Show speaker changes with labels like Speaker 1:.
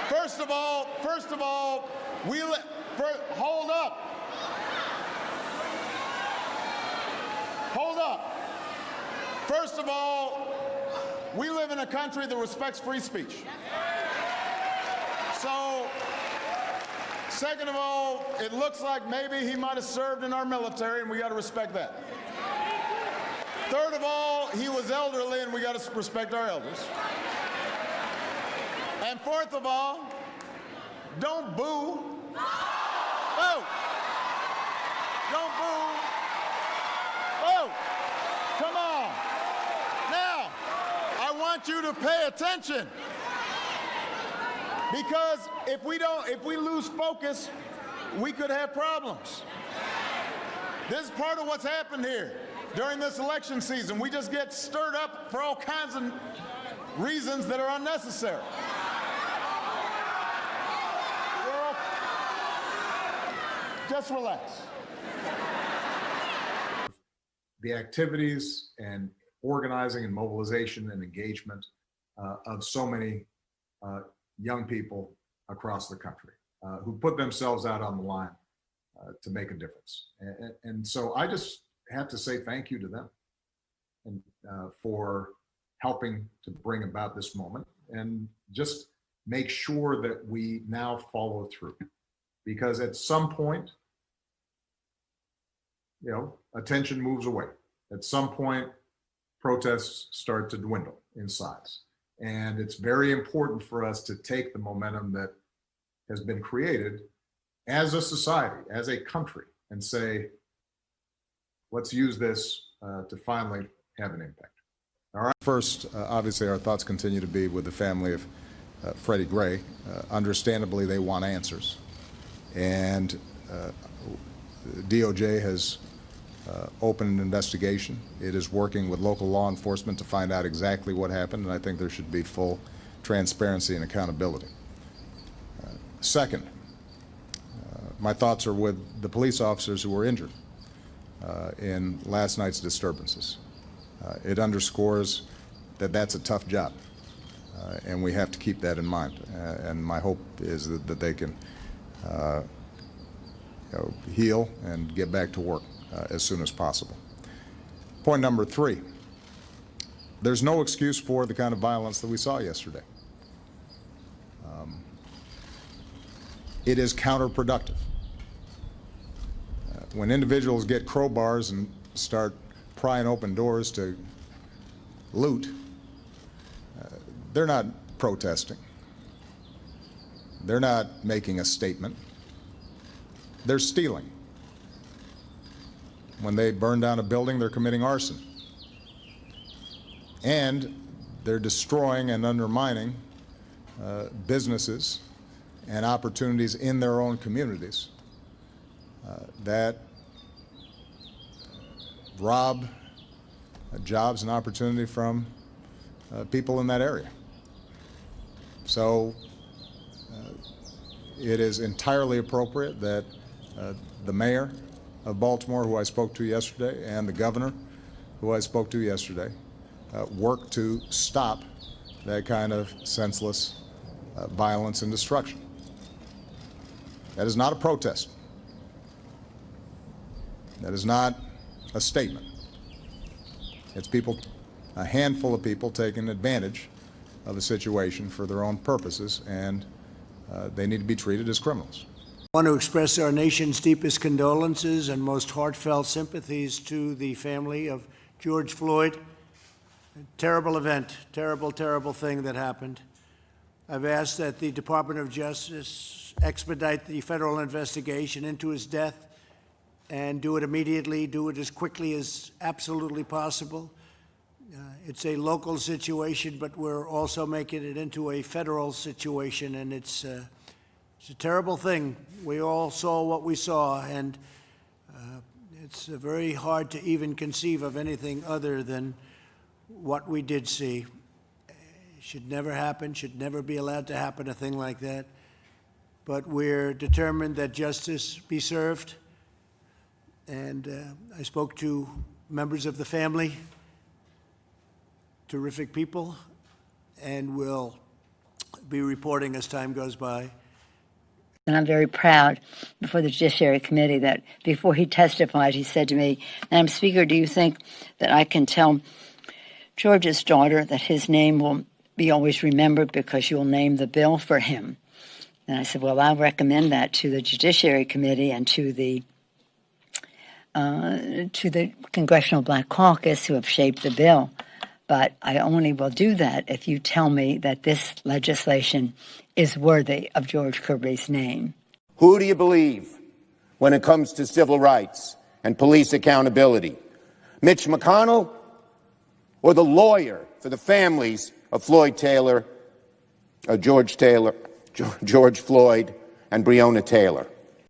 Speaker 1: First of all, hold up. Hold up. First of all, we live in a country that respects free speech. So, second of all, it looks like maybe he might have served in our military, and we got to respect that. Third of all, he was elderly, and we got to respect our elders. And fourth of all, don't boo. Boo! Don't boo. Boo! Come on. Now, I want you to pay attention. Because if we lose focus, we could have problems. This is part of what's happened here during this election season. We just get stirred up for all kinds of reasons that are unnecessary. Just relax.
Speaker 2: The activities and organizing and mobilization and engagement of so many young people across the country who put themselves out on the line to make a difference. And so I just have to say thank you to them and for helping to bring about this moment, and just make sure that we now follow through. Because at some point, you know, attention moves away. At some point, protests start to dwindle in size. And it's very important for us to take the momentum that has been created as a society, as a country, and say, let's use this to finally have an impact. All right.
Speaker 3: First, obviously, our thoughts continue to be with the family of Freddie Gray. Understandably, they want answers. And DOJ has opened an investigation. It is working with local law enforcement to find out exactly what happened, and I think there should be full transparency and accountability. Second, my thoughts are with the police officers who were injured in last night's disturbances. It underscores that that's a tough job, and we have to keep that in mind. And my hope is that they can heal and get back to work as soon as possible. Point number 3, there's no excuse for the kind of violence that we saw yesterday. It is counterproductive. When individuals get crowbars and start prying open doors to loot, they're not protesting. They're not making a statement. They're stealing. When they burn down a building, they're committing arson. And they're destroying and undermining businesses and opportunities in their own communities that rob jobs and opportunity from people in that area. So it is entirely appropriate that the mayor of Baltimore, who I spoke to yesterday, and the governor, who I spoke to yesterday, work to stop that kind of senseless violence and destruction. That is not a protest. That is not a statement. It's people, a handful of people taking advantage of a situation for their own purposes, and they need to be treated as criminals.
Speaker 4: I want to express our nation's deepest condolences and most heartfelt sympathies to the family of George Floyd. A terrible event, terrible, terrible thing that happened. I've asked that the Department of Justice expedite the federal investigation into his death and do it immediately, do it as quickly as absolutely possible. It's a local situation, but we're also making it into a federal situation, and it's a terrible thing. We all saw what we saw, and it's very hard to even conceive of anything other than what we did see. It should never happen, should never be allowed to happen, a thing like that. But we're determined that justice be served. And I spoke to members of the family, terrific people, and will be reporting as time goes by.
Speaker 5: And I'm very proud before the Judiciary Committee that before he testified, he said to me, Madam Speaker, do you think that I can tell George's daughter that his name will be always remembered because you'll name the bill for him? And I said, well, I'll recommend that to the Judiciary Committee and to the Congressional Black Caucus who have shaped the bill. But I only will do that if you tell me that this legislation is worthy of George Kirby's name.
Speaker 6: Who do you believe when it comes to civil rights and police accountability? Mitch McConnell or the lawyer for the families of George Floyd and Breonna Taylor?